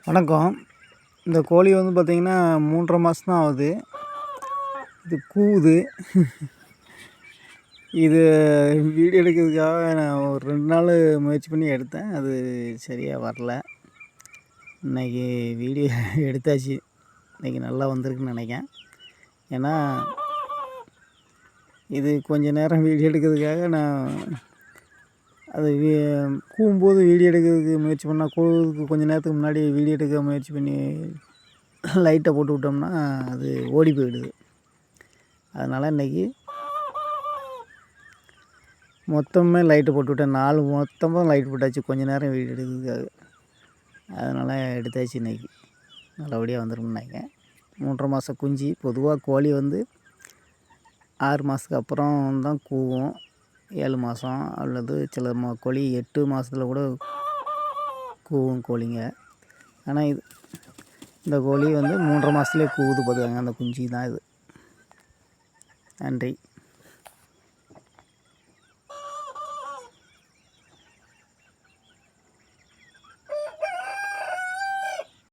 வணக்கம். இந்த கோழி வந்து பார்த்திங்கன்னா 3 1/2 மாதம் தான் ஆகுது. இது கூவுது. இது வீடியோ எடுக்கிறதுக்காக நான் ஒரு 2 நாள் முயற்சி பண்ணி எடுத்தேன். அது சரியாக வரல. இன்றைக்கி வீடியோ எடுத்தாச்சு. இன்றைக்கி நல்லா வந்திருக்குன்னு நினைக்கிறேன். ஏன்னா இது கொஞ்சம் நேரம் வீடியோ எடுக்கிறதுக்காக நான் அது கூவும்போது வீடியோ எடுக்கிறதுக்கு முயற்சி பண்ணால் கூவுறதுக்கு கொஞ்சம் நேரத்துக்கு முன்னாடி வீடியோ எடுக்க முயற்சி பண்ணி லைட்டை போட்டு விட்டோம்னா அது ஓடி போயிடுது. அதனால் இன்றைக்கி மொத்தமே லைட்டு போட்டு விட்டேன். 4 மொத்தமாக லைட் போட்டாச்சு கொஞ்சம் நேரம் வீடியோ எடுக்கிறதுக்காக. அதனால் எடுத்தாச்சு. இன்றைக்கி நல்லபடியாக வந்துருக்குன்னு நினைக்கிறேன். 3 1/2 மாத குஞ்சு. பொதுவாக கோழி வந்து 6 மாதத்துக்கு அப்புறம் தான் கூவும். 7 மாதம் அல்லது சில கோழி 8 மாதத்துல கூட கூவும் கோழிங்க. ஆனால் இந்த கோழி வந்து 3 1/2 மாதத்துலேயே கூவுது பார்த்துக்கோங்க. அந்த குஞ்சு தான் இது. நன்றி.